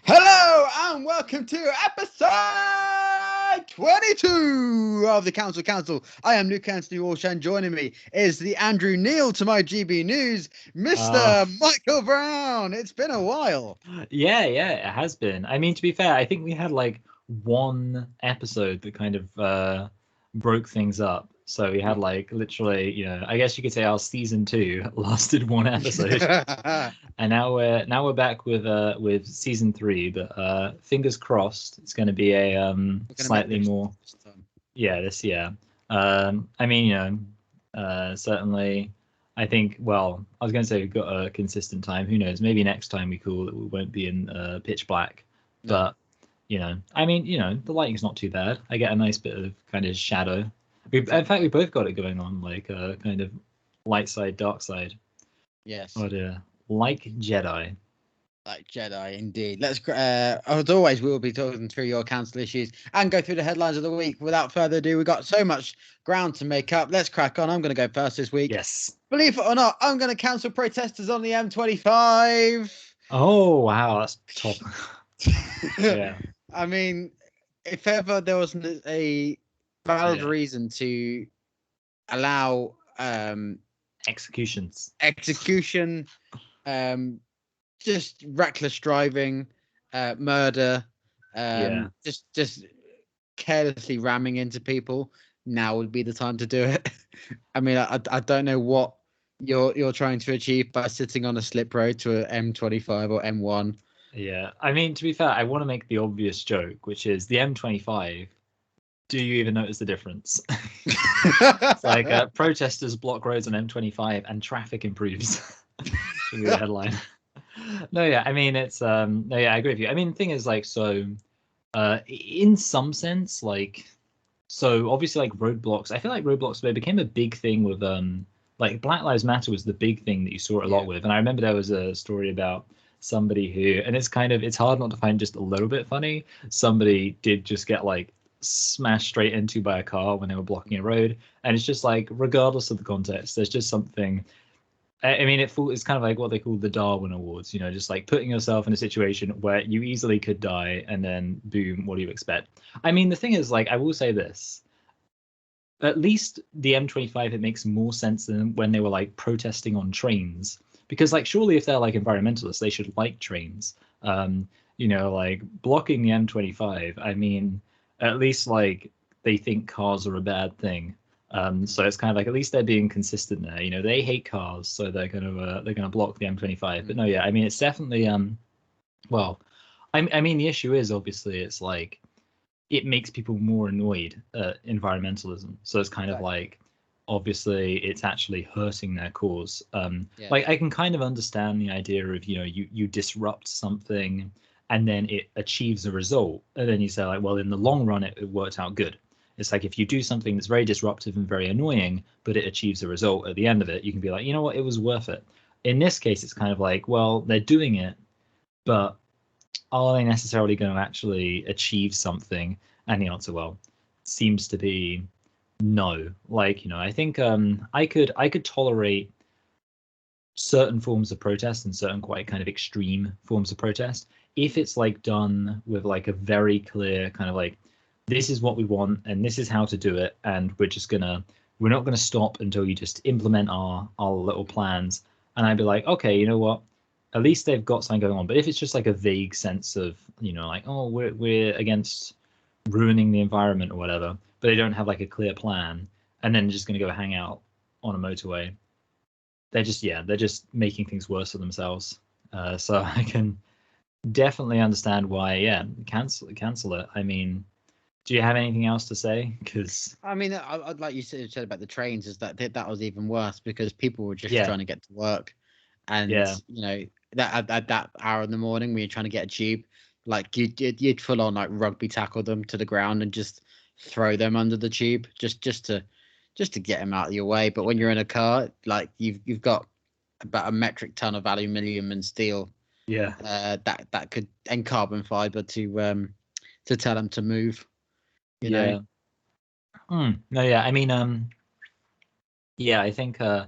Hello and welcome to episode 22 of the Council. I am Luke Anthony Walsh, and joining me is the Andrew Neil to my GB News, Mr. Michael Brown. It's been a while. Yeah, it has been. I mean, to be fair, I think we had like one episode that kind of broke things up. So we had like literally, I guess you could say our season 2 lasted one episode, and now we're back with season 3. But fingers crossed, it's going to be a slightly more. Yeah, this year. I mean, certainly. I think, well, I was going to say we've got a consistent time. Who knows? Maybe next time we won't be in pitch black. No. But, I mean, the lighting's not too bad. I get a nice bit of kind of shadow. In fact, we both got it going on, like a kind of light side, dark side. Yes. Oh dear. Like Jedi. Like Jedi, indeed. Let's. As always, we will be talking through your council issues and go through the headlines of the week. Without further ado, we've got so much ground to make up. Let's crack on. I'm going to go first this week. Yes. Believe it or not, I'm going to cancel protesters on the M25. Oh wow, that's top. Yeah. I mean, if ever there wasn't a valid reason to allow execution, just reckless driving, murder, just carelessly ramming into people, now would be the time to do it. I mean, I don't know what you're trying to achieve by sitting on a slip road to an M25 or M1. Yeah, I mean, to be fair, I want to make the obvious joke, which is the M25. Do you even notice the difference? It's like protesters block roads on M25 and traffic improves. Should be the headline. No, yeah, I mean, it's no, yeah, I agree with you. I mean, the thing is, like, so in some sense, like, so obviously, like, roadblocks, I feel like roadblocks, they became a big thing with like Black Lives Matter was the big thing that you saw a lot with. And I remember there was a story about somebody who, and it's hard not to find just a little bit funny. Somebody did just get like smashed straight into by a car when they were blocking a road, and it's just like, regardless of the context, there's just something. I mean, it's kind of like what they call the Darwin Awards, just like putting yourself in a situation where you easily could die, and then boom, what do you expect? I mean, the thing is, like, I will say this. At least the M25, it makes more sense than when they were like protesting on trains, because like surely if they're like environmentalists, they should like trains. Like blocking the M25. I mean, at least like they think cars are a bad thing. So it's kind of like at least they're being consistent there. They hate cars, so they're gonna block the M25. But no, yeah, I mean it's definitely well, I mean the issue is obviously it's like it makes people more annoyed at environmentalism. So it's kind of like obviously it's actually hurting their cause. Like I can kind of understand the idea of you disrupt something and then it achieves a result, and then you say like, well, in the long run it worked out good. It's like if you do something that's very disruptive and very annoying, but it achieves a result at the end of it, you can be like, you know what, it was worth it. In this case, it's kind of like, well, they're doing it, but are they necessarily going to actually achieve something? And the answer, well, seems to be no. Like, I think I could tolerate certain forms of protest and certain quite kind of extreme forms of protest if it's like done with like a very clear kind of like, this is what we want and this is how to do it, and we're not gonna stop until you just implement our little plans. And I'd be like, okay, you know what, at least they've got something going on. But if it's just like a vague sense of like, oh, we're against ruining the environment or whatever, but they don't have like a clear plan, and then just gonna go hang out on a motorway, they're just making things worse for themselves. So I can definitely understand why cancel it. I mean, do you have anything else to say? Because I mean, I'd like you said about the trains, is that was even worse because people were just trying to get to work, and that at that hour in the morning when you're trying to get a tube, like you'd full on like rugby tackle them to the ground and just throw them under the tube just to get them out of your way. But when you're in a car, like you've got about a metric ton of aluminium and steel, that could, and carbon fiber to tell them to move. No, yeah. I mean, I think, I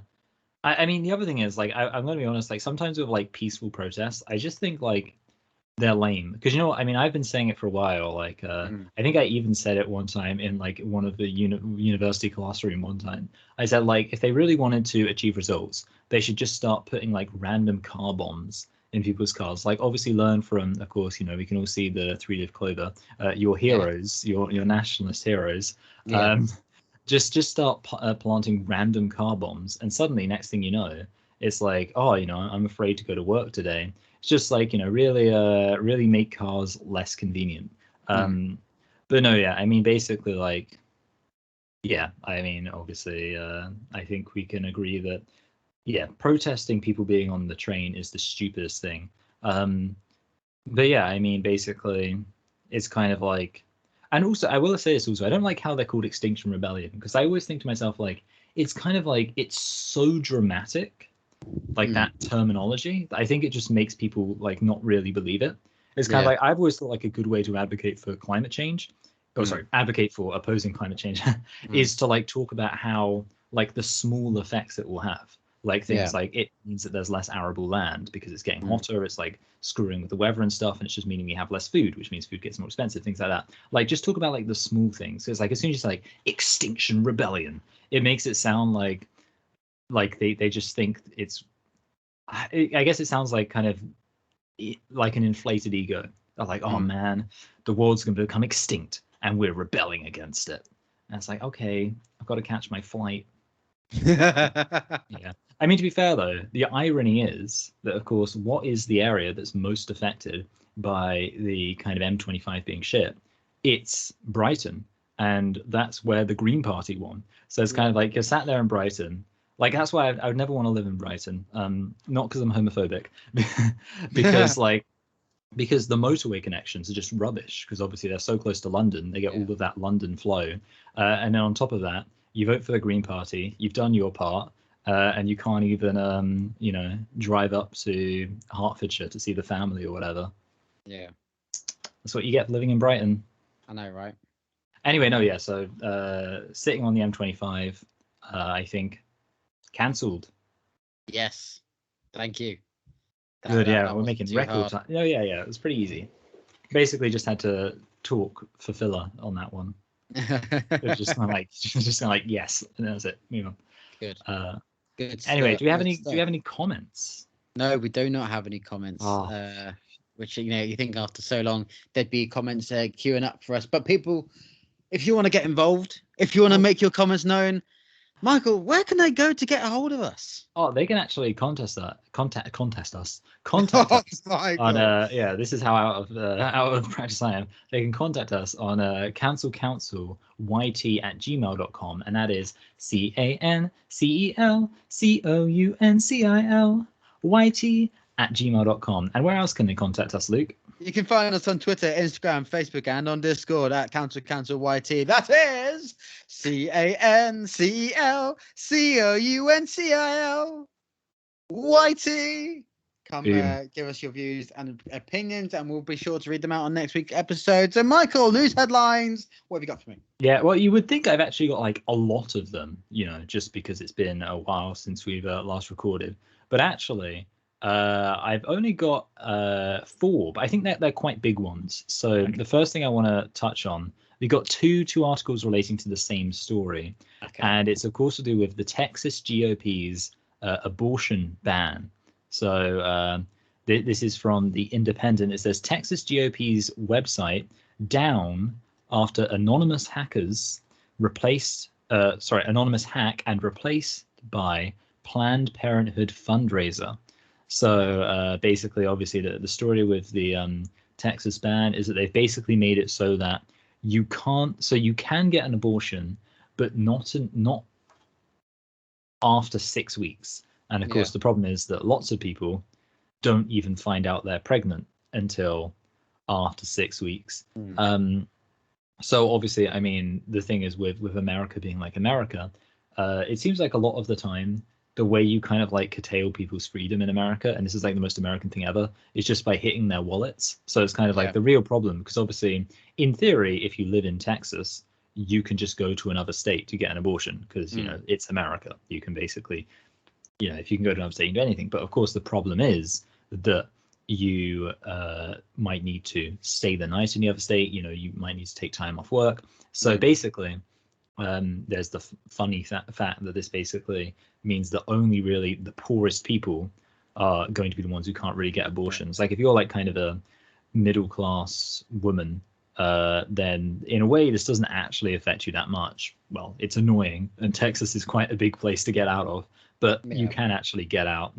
mean, the other thing is like, I'm going to be honest, like sometimes with like peaceful protests, I just think like they're lame. Because you know what? I mean, I've been saying it for a while. Like, I think I even said it one time in like one of the university classroom one time. I said, like, if they really wanted to achieve results, they should just start putting like random car bombs in people's cars. Like, obviously learn from, of course, you know, we can all see the three-leaf clover, your heroes, your nationalist heroes. Just start planting random car bombs, and suddenly, next thing you know, it's like, oh, you know, I'm afraid to go to work today. It's just like, you know, really make cars less convenient. But no, yeah, I mean, basically, like, yeah, I mean, obviously, I think we can agree that, yeah, protesting people being on the train is the stupidest thing. But yeah, I mean, basically, it's kind of like, and also, I will say this also, I don't like how they're called Extinction Rebellion, because I always think to myself, like, it's kind of like, it's so dramatic, like that terminology. I think it just makes people like not really believe it. It's kind of like, I've always thought like a good way to advocate for climate change, advocate for opposing climate change, is to like talk about how like the small effects it will have. Like things like it means that there's less arable land because it's getting hotter. It's like screwing with the weather and stuff, and it's just meaning we have less food, which means food gets more expensive, things like that. Like just talk about like the small things. It's like as soon as you say like Extinction Rebellion, it makes it sound like they just think it's. I guess it sounds like kind of like an inflated ego. They're like, oh man, the world's going to become extinct, and we're rebelling against it. And it's like, okay, I've got to catch my flight. Yeah. I mean, to be fair, though, the irony is that, of course, what is the area that's most affected by the kind of M25 being shit? It's Brighton. And that's where the Green Party won. So it's kind of like you're sat there in Brighton. Like, that's why I would never want to live in Brighton. Not because I'm homophobic, because the motorway connections are just rubbish. Because obviously they're so close to London, they get all of that London flow. And then on top of that, you vote for the Green Party, you've done your part, and you can't even, you know, drive up to Hertfordshire to see the family or whatever. Yeah. That's what you get for living in Brighton. I know, right? Anyway, no, yeah, so sitting on the M25, I think, cancelled. Yes. Thank you. Good, yeah, we're making record time. Oh, yeah, it was pretty easy. Basically just had to talk for filler on that one. It was just kind of like yes, and that's it. Move on. Good. Good. Anyway, do we have any comments? No, we do not have any comments. Which, you know, you think after so long there'd be comments queuing up for us. But people, if you want to get involved, if you want to make your comments known, Michael, where can they go to get a hold of us? Oh, they can actually contact us. On this is how out of practice I am. They can contact us on cancelcouncil@gmail.com, and that is cancelcouncil@gmail.com. And where else can they contact us, Luke? You can find us on Twitter, Instagram, Facebook, and on Discord at CouncilYT. That is CancelCouncilYT. Come give us your views and opinions, and we'll be sure to read them out on next week's episode. So, Michael, news headlines. What have you got for me? Yeah, well, you would think I've actually got like a lot of them, you know, just because it's been a while since we've last recorded. But actually, I've only got 4, but I think they're quite big ones. So the first thing I want to touch on, we got two articles relating to the same story, and it's of course to do with the Texas GOP's abortion ban. So this is from the Independent. It says Texas GOP's website down after anonymous hack and replaced by Planned Parenthood fundraiser. So basically, obviously, the story with the Texas ban is that they've basically made it so that you can get an abortion, but not after 6 weeks. And of course, the problem is that lots of people don't even find out they're pregnant until after 6 weeks. So obviously, I mean, the thing is with America being like America, it seems like a lot of the time, the way you kind of like curtail people's freedom in America, and this is like the most American thing ever, is just by hitting their wallets. So it's kind of like the real problem, because obviously, in theory, if you live in Texas, you can just go to another state to get an abortion, because, you know, it's America. You can basically, you know, if you can go to another state, you can do anything. But of course, the problem is that you might need to stay the night in the other state. You might need to take time off work. So basically, there's the funny fact that this basically means that only really the poorest people are going to be the ones who can't really get abortions. Like if you're like kind of a middle class woman, then in a way this doesn't actually affect you that much. Well, it's annoying, and Texas is quite a big place to get out of, but you can actually get out,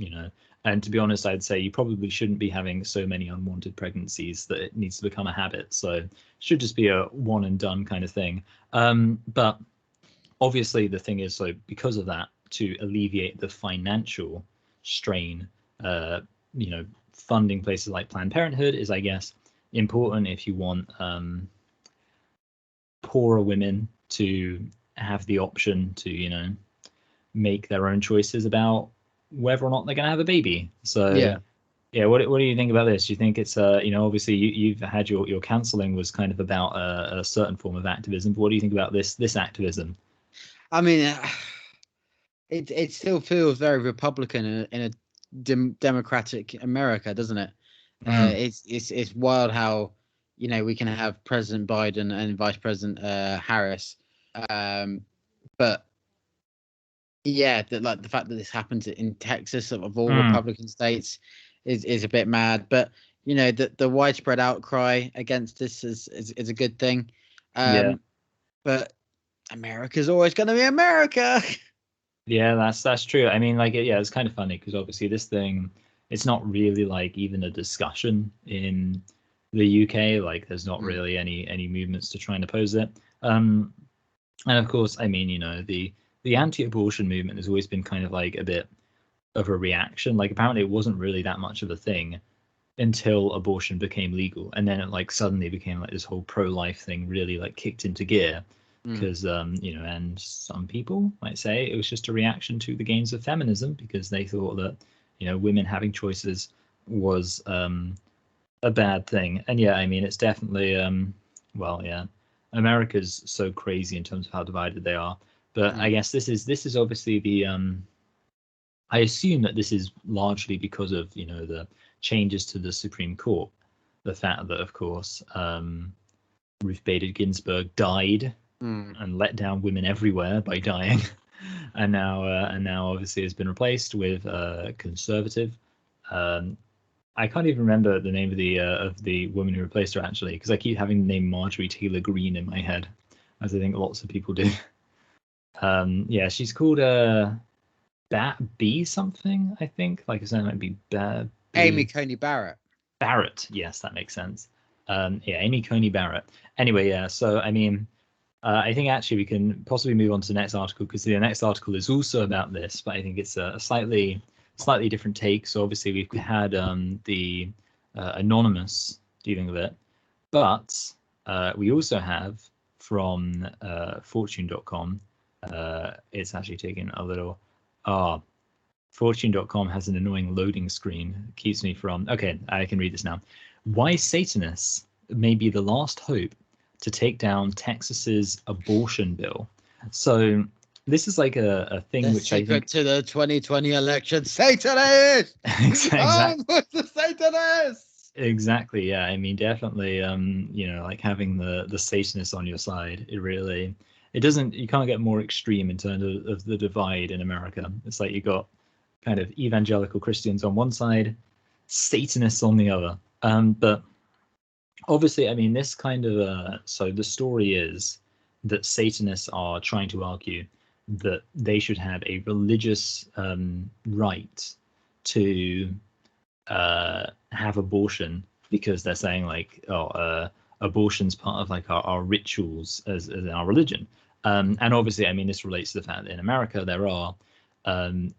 And to be honest, I'd say you probably shouldn't be having so many unwanted pregnancies that it needs to become a habit. So it should just be a one and done kind of thing. But obviously the thing is, so because of that, to alleviate the financial strain, funding places like Planned Parenthood is, I guess, important if you want poorer women to have the option to, make their own choices about whether or not they're going to have a baby. So what do you think about this? Do you think it's obviously you've had your counseling was kind of about a certain form of activism, but what do you think about this activism? I mean, it still feels very Republican in a democratic America, doesn't it? It's wild how we can have President Biden and Vice President Harris, but yeah, the fact that this happens in Texas of all Republican states is a bit mad. But the widespread outcry against this is a good thing. But America's always going to be America. Yeah, that's true. I mean, it's kind of funny because obviously this thing, it's not really like even a discussion in the UK. Like, there's not really any movements to try and oppose it. And of course, I mean, the anti-abortion movement has always been kind of like a bit of a reaction. Like, apparently it wasn't really that much of a thing until abortion became legal, and then it like suddenly became like this whole pro-life thing really like kicked into gear because and some people might say it was just a reaction to the gains of feminism because they thought that women having choices was a bad thing. And I mean, it's definitely America's so crazy in terms of how divided they are. But I guess this is obviously the I assume that this is largely because of the changes to the Supreme Court, the fact that of course Ruth Bader Ginsburg died and let down women everywhere by dying, and now obviously has been replaced with conservative. I can't even remember the name of the woman who replaced her actually, because I keep having the name Marjorie Taylor Greene in my head, as I think lots of people do. She's called B something, I think. Like his name might be Amy Coney Barrett. Barrett, yes, that makes sense. Amy Coney Barrett. Anyway, so I mean, I think actually we can possibly move on to the next article because the next article is also about this, but I think it's a slightly different take. So obviously we've had the Anonymous dealing with it, but we also have from Fortune.com. It's actually taking a little. Fortune.com has an annoying loading screen. It keeps me from. Okay, I can read this now. Why Satanists may be the last hope to take down Texas's abortion bill. So this is like a thing which I think to the 2020 election. Satanists. Exactly. The Satanists. Exactly. Yeah. I mean, definitely. Like having the Satanists on your side. You can't get more extreme in terms of the divide in America. It's like you got kind of evangelical Christians on one side, Satanists on the other. But obviously, I mean, this kind of so the story is that Satanists are trying to argue that they should have a religious right to have abortion because they're saying like, abortion's part of like our rituals as our religion. And obviously, I mean, this relates to the fact that in America there are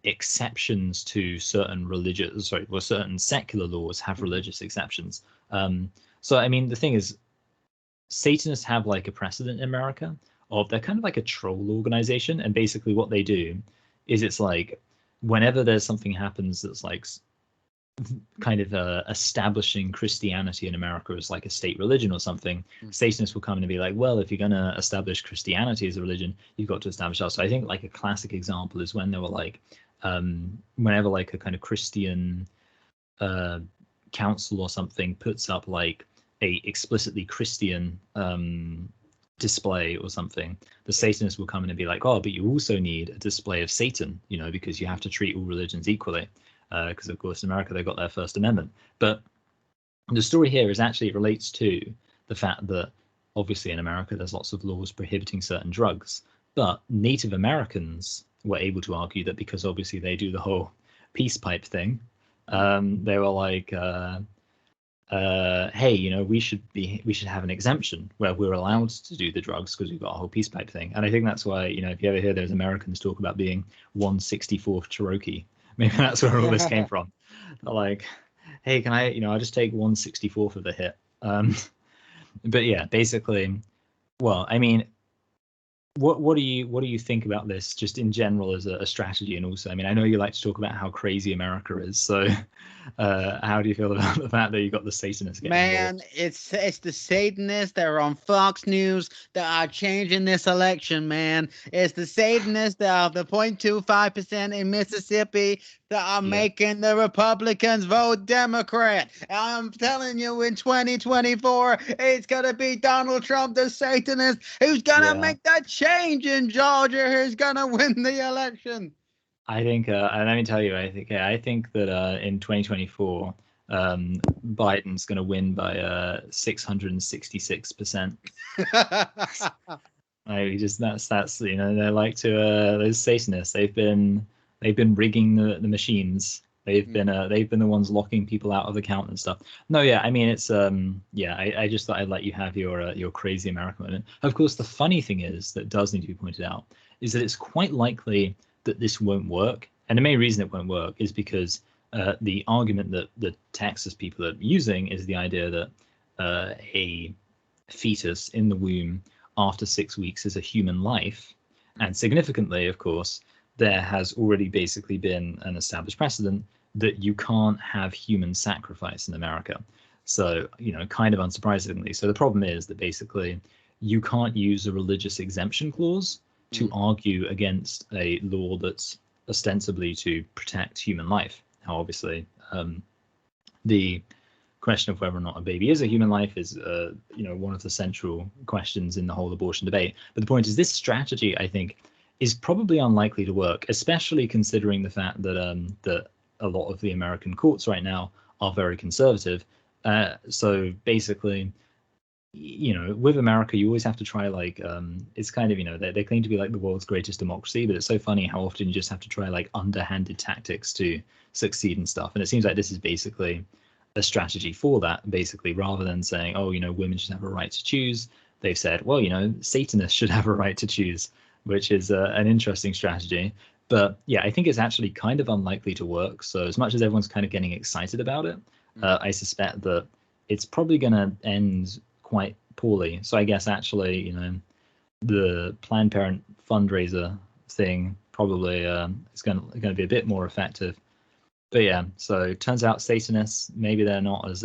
exceptions to certain certain secular laws have religious exceptions. So I mean, the thing is, Satanists have like a precedent in America of they're kind of like a troll organization, and basically what they do is it's like whenever there's something happens that's like kind of establishing Christianity in America as like a state religion or something, Satanists will come in and be like, well, if you're going to establish Christianity as a religion, you've got to establish us. So I think like a classic example is when there were like whenever like a kind of Christian council or something puts up like a explicitly Christian display or something, the Satanists will come in and be like, oh, but you also need a display of Satan, you know, because you have to treat all religions equally, because of course in America they got their First Amendment. But the story here is actually, it relates to the fact that obviously in America there's lots of laws prohibiting certain drugs, but Native Americans were able to argue that because obviously they do the whole peace pipe thing, they were like, hey, you know, we should have an exemption where we're allowed to do the drugs because we've got a whole peace pipe thing. And I think that's why, you know, if you ever hear those Americans talk about being 1/64th Cherokee, maybe that's where all this came from. They're like, hey, can I, you know, I'll just take 1/64th of the hit. But yeah, basically, well, I mean, what do you think about this just in general as a strategy? And also, I mean, I know you like to talk about how crazy America is, so how do you feel about the fact that you got the Satanists getting involved? It's the Satanists that are on Fox News that are changing this election, man. It's the Satanists that are the 0.25% in Mississippi that are making the Republicans vote Democrat. I'm telling you, in 2024, it's gonna be Donald Trump, the Satanist, who's gonna make that change in Georgia, who's gonna win the election. I think, and let me tell you, I think that in 2024, Biden's going to win by 666%. That's you know, they like to those Satanists. They've been rigging the machines. They've been the ones locking people out of the count and stuff. No, yeah, I mean it's I just thought I'd let you have your crazy American moment. Of course, the funny thing is that does need to be pointed out is that it's quite likely that this won't work, and the main reason it won't work is because the argument that the Texas people are using is the idea that a fetus in the womb after 6 weeks is a human life, and significantly, of course, there has already basically been an established precedent that you can't have human sacrifice in America. So, you know, kind of unsurprisingly. So the problem is that basically you can't use a religious exemption clause to argue against a law that's ostensibly to protect human life. Now, obviously, the question of whether or not a baby is a human life is, you know, one of the central questions in the whole abortion debate. But the point is, this strategy, I think, is probably unlikely to work, especially considering the fact that that a lot of the American courts right now are very conservative. So basically, you know, with America, you always have to try like it's kind of, you know, they claim to be like the world's greatest democracy, but it's so funny how often you just have to try like underhanded tactics to succeed and stuff. And it seems like this is basically a strategy for that, basically, rather than saying, oh, you know, women should have a right to choose. They've said, well, you know, Satanists should have a right to choose, which is an interesting strategy. But yeah, I think it's actually kind of unlikely to work. So as much as everyone's kind of getting excited about it, I suspect that it's probably going to end quite poorly. So I guess actually, you know, the Planned Parent fundraiser thing probably is going to be a bit more effective. But yeah, so it turns out Satanists, maybe they're not as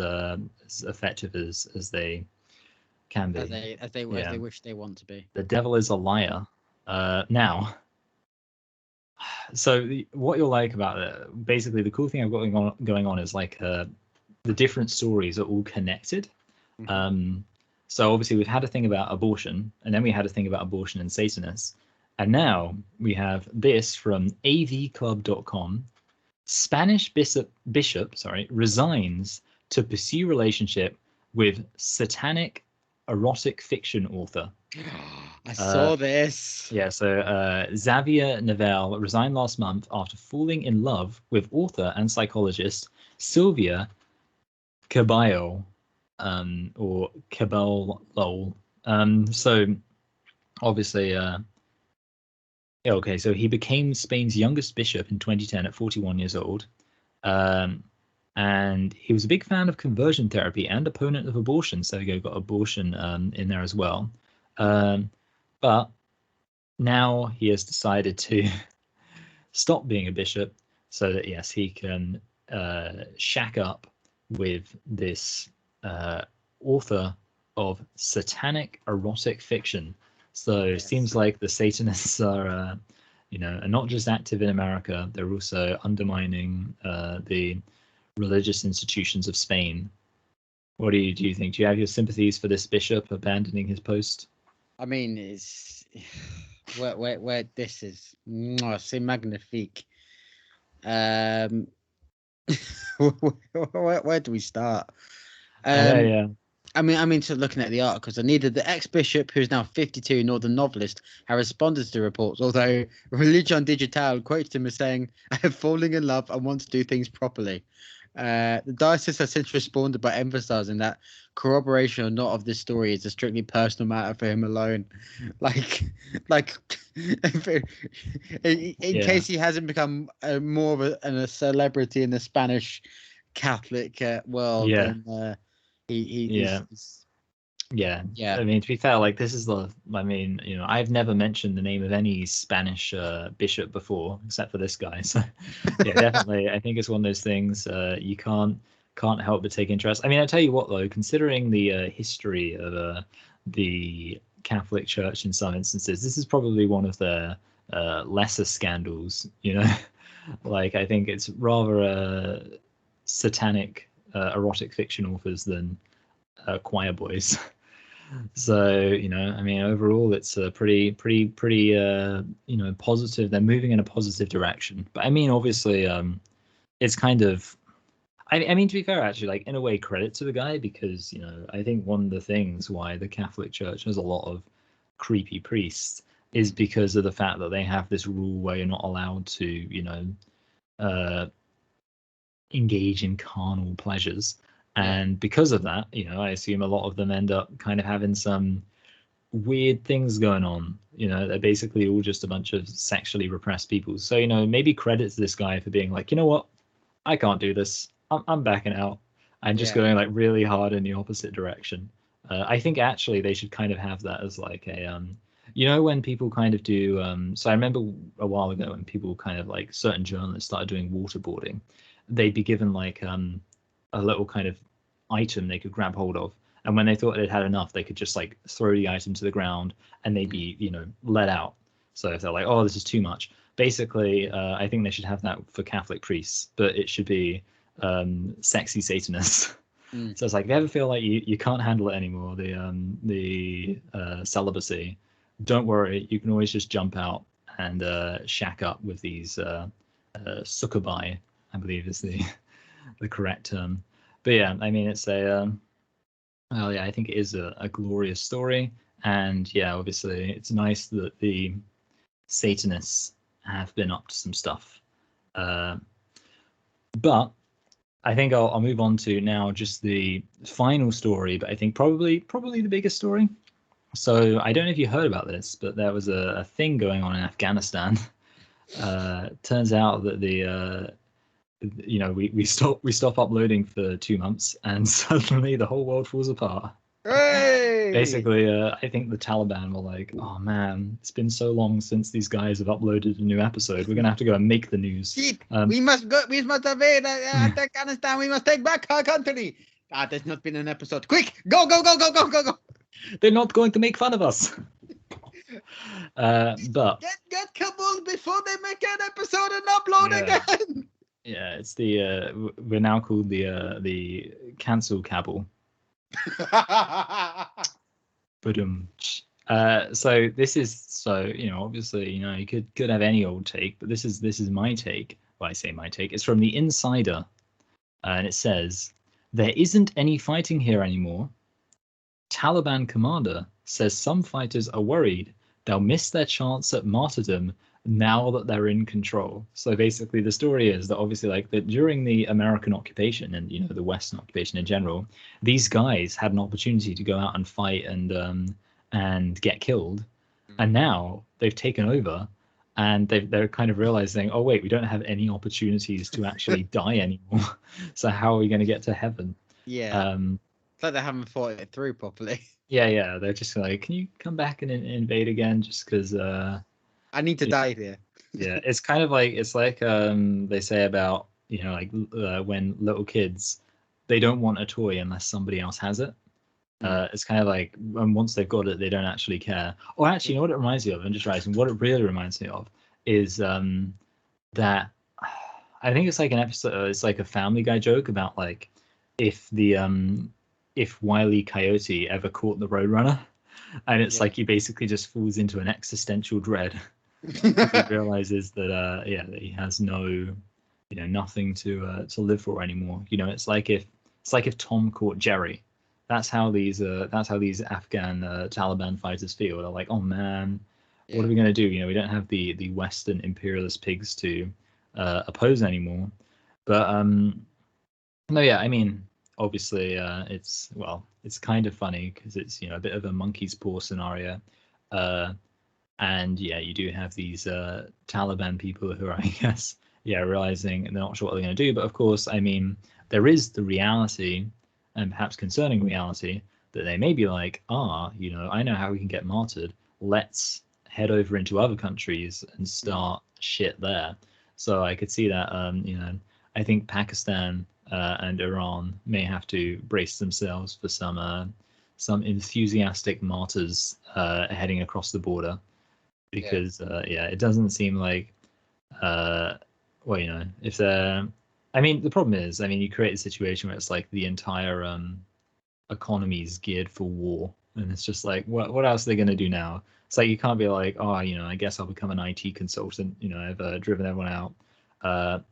effective as they can be. As they wish they want to be. The devil is a liar. Now, so what you'll like about it, basically the cool thing I've got going on is like the different stories are all connected. So obviously we've had a thing about abortion, and then we had a thing about abortion and Satanists, and now we have this from avclub.com. Spanish bishop resigns to pursue relationship with satanic erotic fiction author. I saw this. Yeah, so Xavier Navel resigned last month after falling in love with author and psychologist Sylvia Caballo, or Cabal. So obviously, okay, so he became Spain's youngest bishop in 2010 at 41 years old. And he was a big fan of conversion therapy and opponent of abortion. So you got abortion in there as well. But now he has decided to stop being a bishop so that, yes, he can shack up with this author of satanic erotic fiction. So it seems like the Satanists are, you know, are not just active in America, they're also undermining the religious institutions of Spain. What do you think? Do you have your sympathies for this bishop abandoning his post? I mean, it's where this is. C'est magnifique. Where do we start? Yeah. I mean, to looking at the articles, neither the ex-bishop, who is now 52, nor the novelist have responded to the reports, although Religion Digital quotes him as saying, "I have fallen in love and want to do things properly." The diocese has since responded by emphasizing that corroboration or not of this story is a strictly personal matter for him alone. Like in case he hasn't become more of a celebrity in the Spanish Catholic world, then he's I mean, to be fair, like this is I've never mentioned the name of any Spanish bishop before except for this guy. So yeah, definitely, I think it's one of those things you can't help but take interest. I mean, I tell you what though, considering the history of the Catholic Church in some instances, this is probably one of the lesser scandals. Like I think it's rather satanic erotic fiction authors than choir boys. So I mean, overall it's a pretty positive. They're moving in a positive direction. But I mean, obviously it's kind of I mean, to be fair, actually, like in a way, credit to the guy, because I think one of the things why the Catholic Church has a lot of creepy priests is because of the fact that they have this rule where you're not allowed to engage in carnal pleasures. And because of that, I assume a lot of them end up kind of having some weird things going on. They're basically all just a bunch of sexually repressed people. So, maybe credit to this guy for being like, you know what, I can't do this. I'm backing out. I'm just going like really hard in the opposite direction. I think actually they should kind of have that as like a, when people kind of do. So I remember a while ago when people kind of like certain journalists started doing waterboarding, they'd be given like a little kind of item they could grab hold of, and when they thought they'd had enough, they could just like throw the item to the ground and they'd be let out. So if they're like, oh, this is too much, basically I think they should have that for Catholic priests, but it should be sexy Satanists. So it's like, if you ever feel like you can't handle it anymore, the celibacy, don't worry, you can always just jump out and shack up with these succubi, I believe is the correct term. But yeah, I mean, it's I think it is a glorious story. And yeah, obviously it's nice that the Satanists have been up to some stuff. But I think I'll move on to now just the final story, but I think probably the biggest story. So I don't know if you heard about this, but there was a thing going on in Afghanistan. Turns out that we stop uploading for 2 months, and suddenly the whole world falls apart. Hey! Basically, I think the Taliban were like, oh man, it's been so long since these guys have uploaded a new episode. We're gonna have to go and make the news. We must go. We must invade Afghanistan. We must take back our country. There's not been an episode. Quick, go! They're not going to make fun of us. But get Kabul before they make an episode and upload again. Yeah, it's we're now called the cancel Kabul. So this is obviously you could have any old take, but this is my take. Well, I say my take. It's from the Insider, and it says there isn't any fighting here anymore. Taliban commander says some fighters are worried they'll miss their chance at martyrdom now that they're in control. So basically the story is that obviously like that during the American occupation and the Western occupation in general, these guys had an opportunity to go out and fight and get killed, and now they've taken over and they're kind of realizing, oh wait, we don't have any opportunities to actually die anymore. So how are we going to get to heaven? It's like they haven't thought it through properly. Yeah, they're just like, can you come back and invade again, just because I need to die here. Yeah, it's kind of like they say about when little kids, they don't want a toy unless somebody else has it. It's kind of like once they've got it, they don't actually care. Or actually, you know what it reminds me of? I'm just realizing what it really reminds me of is that I think it's like an episode. It's like a Family Guy joke about like if Wile E. Coyote ever caught the Roadrunner, and it's like he basically just falls into an existential dread. He realizes that that he has nothing to live for anymore. It's like if Tom caught Jerry. That's how these Afghan Taliban fighters feel. They're like, oh man, what are we gonna do? We don't have the Western imperialist pigs to oppose anymore. But no, yeah, I mean, obviously, it's kind of funny because it's a bit of a monkey's paw scenario. And yeah, you do have these Taliban people who are, I guess, realizing they're not sure what they're going to do. But of course, I mean, there is the reality, and perhaps concerning reality, that they may be like, I know how we can get martyred. Let's head over into other countries and start shit there. So I could see that, I think Pakistan and Iran may have to brace themselves for some enthusiastic martyrs heading across the border. Because it doesn't seem like if they're, I mean, the problem is, you create a situation where it's like the entire economy is geared for war, and it's just like, what else are they going to do now? It's like you can't be like, I guess I'll become an IT consultant. I've driven everyone out.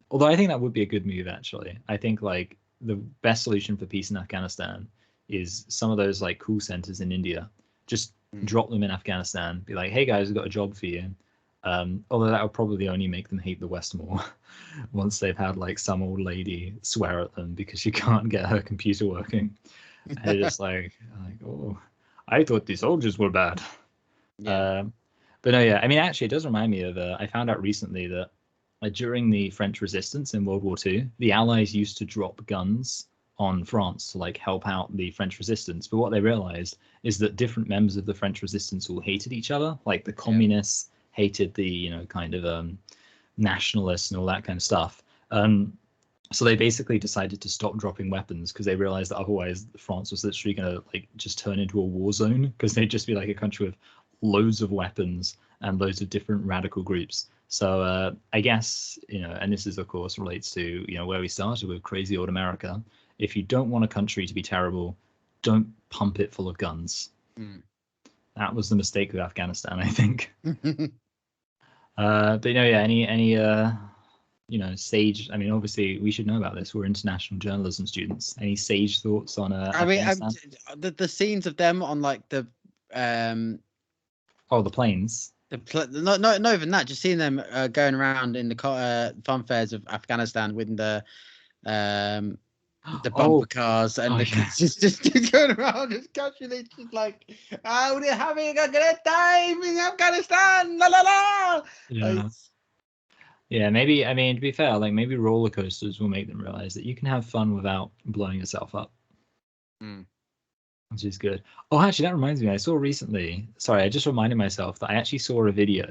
Although I think that would be a good move, actually. I think like the best solution for peace in Afghanistan is some of those like call centers in India. Just drop them in Afghanistan, be like, hey guys, we've got a job for you. Although that would probably only make them hate the West more once they've had like some old lady swear at them because she can't get her computer working. And they're just like, oh, I thought the soldiers were bad. But no, I mean, actually, it does remind me of, I found out recently that during the French resistance in World War II, the Allies used to drop guns on France to like help out the French resistance. But what they realized is that different members of the French resistance all hated each other. Like the communists hated the, kind of nationalists and all that kind of stuff. So they basically decided to stop dropping weapons because they realized that otherwise France was literally going to like just turn into a war zone, because they'd just be like a country with loads of weapons and loads of different radical groups. So I guess, and this is of course relates to, where we started with crazy old America. If you don't want a country to be terrible, don't pump it full of guns. That was the mistake with Afghanistan, I think. But any sage. I mean, obviously, we should know about this. We're international journalism students. Any sage thoughts on Afghanistan? The scenes of them on like the the planes. Not even that. Just seeing them going around in the fun fairs of Afghanistan with the bumper cars and the kids just going around just casually, just like, we're having a great time in Afghanistan, la la la. Maybe, I mean, to be fair, like maybe roller coasters will make them realize that you can have fun without blowing yourself up. Which is good. Oh, actually, that reminds me. I saw recently. Sorry, I just reminded myself that I actually saw a video,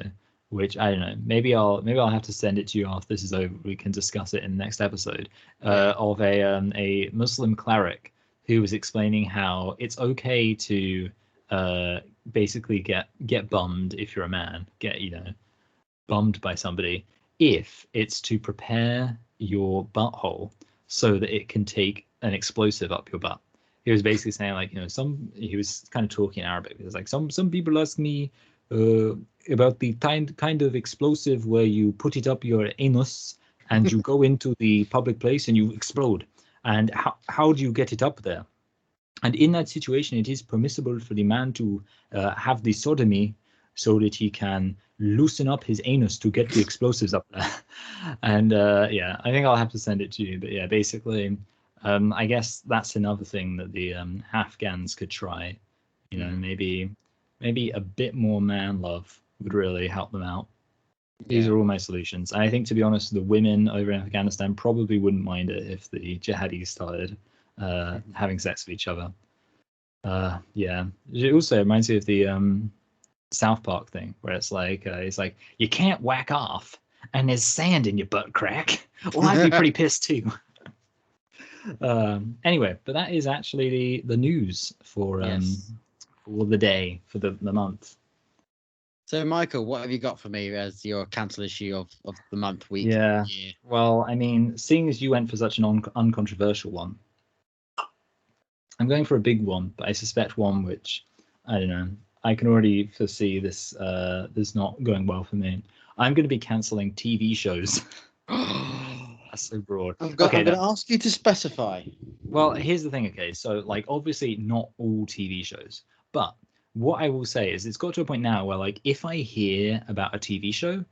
which I don't know. Maybe I'll have to send it to you after this is over. We can discuss it in the next episode. Of a Muslim cleric who was explaining how it's okay to basically get bummed if you're a man. Get bummed by somebody if it's to prepare your butthole so that it can take an explosive up your butt. He was basically saying like, he was kind of talking in Arabic. He was like, some people ask me about the kind of explosive where you put it up your anus and you go into the public place and you explode. And how do you get it up there? And in that situation, it is permissible for the man to have the sodomy so that he can loosen up his anus to get the explosives up there. And I think I'll have to send it to you. But basically, I guess that's another thing that the Afghans could try. Maybe a bit more man love would really help them out. These are all my solutions. And I think, to be honest, the women over in Afghanistan probably wouldn't mind it if the jihadis started having sex with each other. It also reminds me of the South Park thing where it's like you can't whack off and there's sand in your butt crack. Well, I'd be pretty pissed too. Anyway, but that is actually the news for the day, for the month. So, Michael, what have you got for me as your cancel issue of the month, week, year? Well, I mean, seeing as you went for such an uncontroversial one, I'm going for a big one, but I suspect one which, I don't know, I can already foresee this not going well for me. I'm going to be cancelling TV shows. That's so broad. I'm going to ask you to specify. Well, here's the thing, okay? So, like, obviously not all TV shows, but what I will say is it's got to a point now where, like, if I hear about a TV show,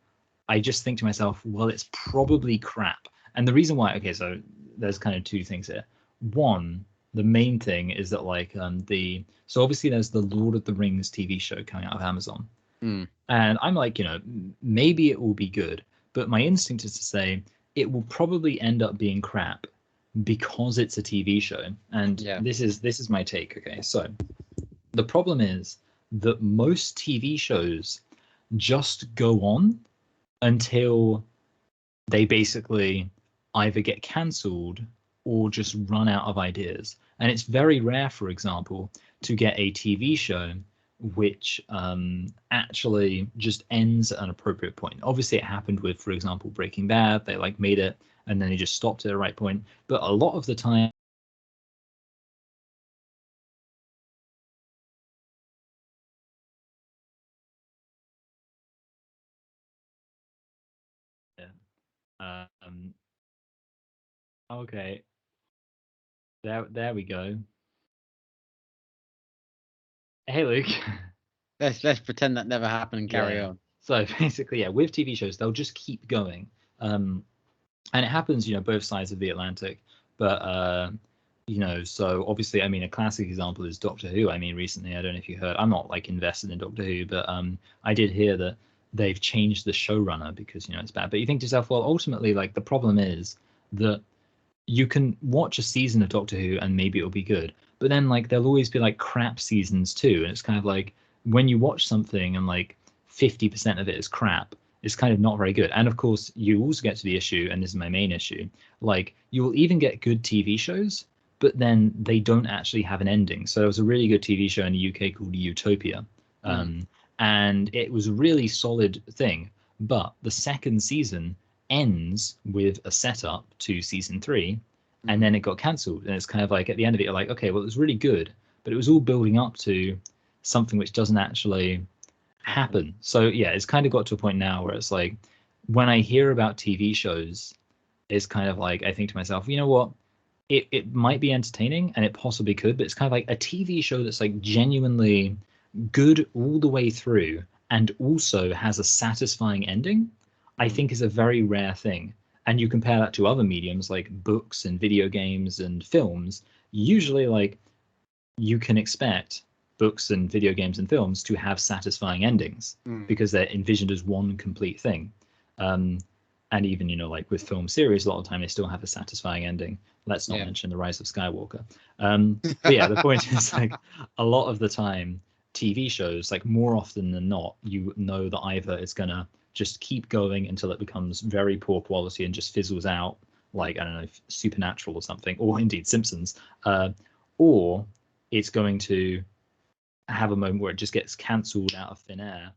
I just think to myself, well, it's probably crap. And the reason why, okay, so there's kind of two things here. One, the main thing is that like so obviously there's the Lord of the Rings TV show coming out of Amazon. And I'm like, maybe it will be good, but my instinct is to say it will probably end up being crap because it's a TV show. And this is my take. Okay, so the problem is that most TV shows just go on until they basically either get cancelled or just run out of ideas. And it's very rare, for example, to get a TV show which actually just ends at an appropriate point. Obviously, it happened with, for example, Breaking Bad. They like made it and then they just stopped at the right point. But a lot of the time, okay, there we go. Hey, Luke. Let's pretend that never happened and carry on. So basically, with TV shows, they'll just keep going. And it happens, both sides of the Atlantic. But, so obviously, I mean, a classic example is Doctor Who. I mean, recently, I don't know if you heard, I'm not like invested in Doctor Who, but I did hear that they've changed the showrunner because, it's bad. But you think to yourself, well, ultimately, like the problem is that you can watch a season of Doctor Who and maybe it'll be good. But then like there'll always be like crap seasons too. And it's kind of like when you watch something and like 50% of it is crap, it's kind of not very good. And of course, you also get to the issue, and this is my main issue, like you will even get good TV shows, but then they don't actually have an ending. So there was a really good TV show in the UK called Utopia. And it was a really solid thing. But the second season ends with a setup to season 3, and then it got cancelled. And it's kind of like at the end of it, you're like, okay, well, it was really good, but it was all building up to something which doesn't actually happen. So yeah, it's kind of got to a point now where it's like when I hear about TV shows, it's kind of like I think to myself, you know what? It might be entertaining and it possibly could, but it's kind of like a TV show that's like genuinely good all the way through and also has a satisfying ending, I think is a very rare thing. And you compare that to other mediums like books and video games and films, usually like you can expect books and video games and films to have satisfying endings because they're envisioned as one complete thing. And even, like with film series, a lot of the time they still have a satisfying ending. Let's not mention The Rise of Skywalker. But yeah, the point is like a lot of the time TV shows, like more often than not, you know that either it's going to just keep going until it becomes very poor quality and just fizzles out, like, I don't know, Supernatural or something, or indeed Simpsons, or it's going to have a moment where it just gets cancelled out of thin air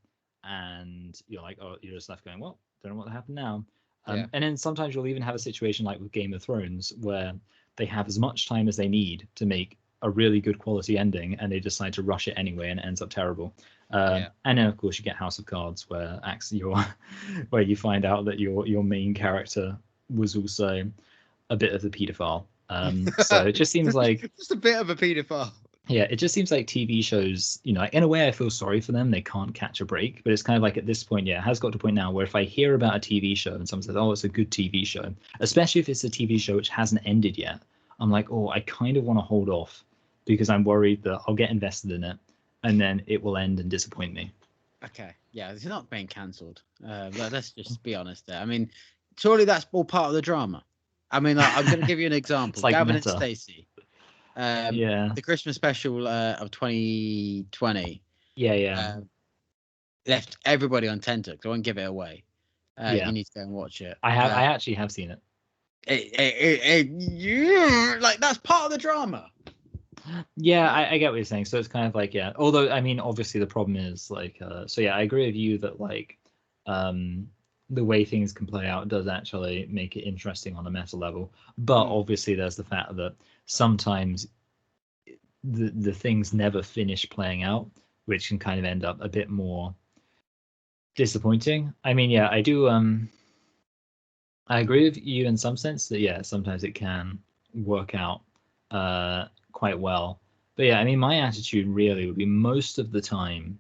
and you're like, oh, you're just left going, well, don't know what happened now. And then sometimes you'll even have a situation like with Game of Thrones where they have as much time as they need to make a really good quality ending and they decide to rush it anyway and it ends up terrible. And then of course you get House of Cards where where you find out that your main character was also a bit of a pedophile. So it just seems like just a bit of a pedophile. Yeah, it just seems like TV shows, in a way I feel sorry for them. They can't catch a break, but it's kind of like at this point, it has got to a point now where if I hear about a TV show and someone says, oh, it's a good TV show, especially if it's a TV show which hasn't ended yet, I'm like, oh, I kind of want to hold off because I'm worried that I'll get invested in it and then it will end and disappoint me. Okay, yeah, it's not being cancelled. Let's just be honest there. I mean, surely that's all part of the drama. I mean, I'm going to give you an example. Like Gavin meta. and Stacey. The Christmas special of 2020 left everybody on tenterhooks. I won't give it away. You need to go and watch it. I actually have seen it. Like that's part of the drama. Yeah, I get what you're saying. So it's kind of like, yeah. Although, I mean, obviously the problem is like, so yeah, I agree with you that like, the way things can play out does actually make it interesting on a meta level. But obviously, there's the fact that sometimes the things never finish playing out, which can kind of end up a bit more disappointing. I mean, yeah, I do. I agree with you in some sense that yeah, sometimes it can work out quite well. But yeah, I mean, my attitude really would be most of the time.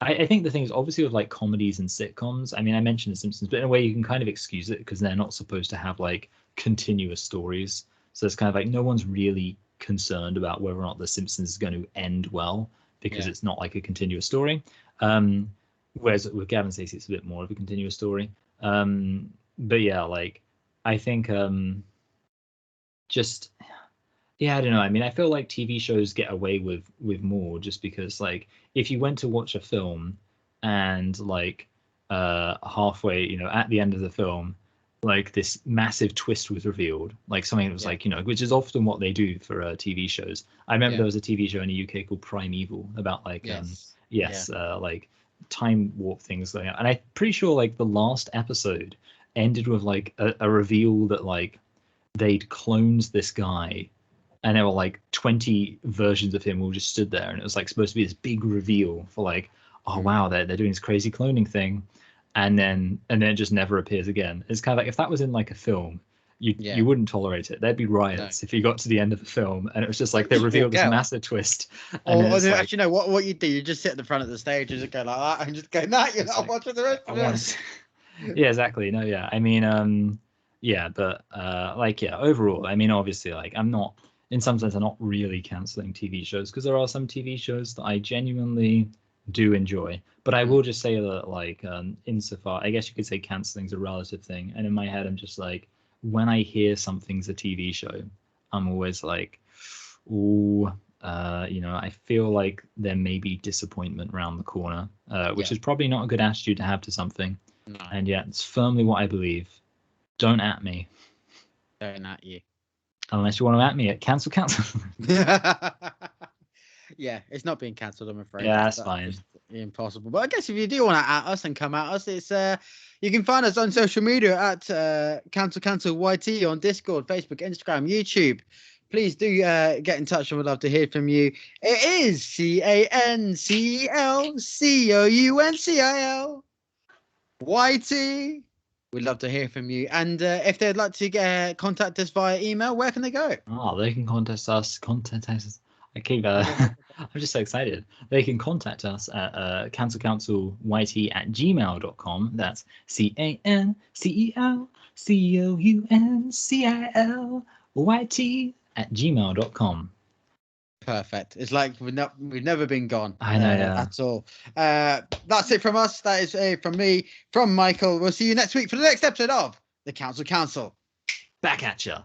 I think the thing is obviously with like comedies and sitcoms. I mean, I mentioned The Simpsons, but in a way you can kind of excuse it because they're not supposed to have like continuous stories. So it's kind of like no one's really concerned about whether or not The Simpsons is going to end well because it's not like a continuous story. Whereas with Gavin Stacey, it's a bit more of a continuous story. But yeah, like I think just yeah, I don't know. I mean, I feel like TV shows get away with more just because like if you went to watch a film and like halfway, you know, at the end of the film, like this massive twist was revealed, like something that was like, you know, which is often what they do for TV shows. I remember there was a TV show in the UK called Primeval about like like time warp things going on. And I'm pretty sure like the last episode ended with like a reveal that like they'd cloned this guy and there were like 20 versions of him all just stood there and it was like supposed to be this big reveal for like, oh wow, they're doing this crazy cloning thing, and then it just never appears again. It's kind of like if that was in like a film, you wouldn't tolerate it. There'd be riots if you got to the end of the film and it was just like they revealed this massive twist. Or like, actually, no, what you do, you just sit at the front of the stage and just go like that and just go, nah, you're not watching the rest of it. Yeah, exactly. No, yeah. I mean, yeah, but like, yeah, overall, I mean, obviously, like, I'm not, in some sense, I'm not really canceling TV shows because there are some TV shows that I genuinely do enjoy. But I will just say that, like, insofar, I guess you could say canceling's a relative thing. And in my head, I'm just like, when I hear something's a TV show, I'm always like, ooh, you know, I feel like there may be disappointment around the corner, which is probably not a good attitude to have to something. No. And yeah, it's firmly what I believe. Don't at me. Don't at you. Unless you want to at me at cancel. Yeah, it's not being cancelled, I'm afraid. Yeah, that's fine. Impossible. But I guess if you do want to at us and come at us, it's you can find us on social media at Cancel YT on Discord, Facebook, Instagram, YouTube. Please do get in touch and we'd love to hear from you. It is CANCELCOUNCIL YT. We'd love to hear from you. And if they'd like to contact us via email, where can they go? Oh, they can contact us. I keep. I'm just so excited. They can contact us at cancelcouncilYT@gmail.com. That's CANCELCOUNCILYT@gmail.com. Perfect. It's like we've never been gone. I know, at all. That's it from us. That is from me, from Michael. We'll see you next week for the next episode of the Council. Back at ya.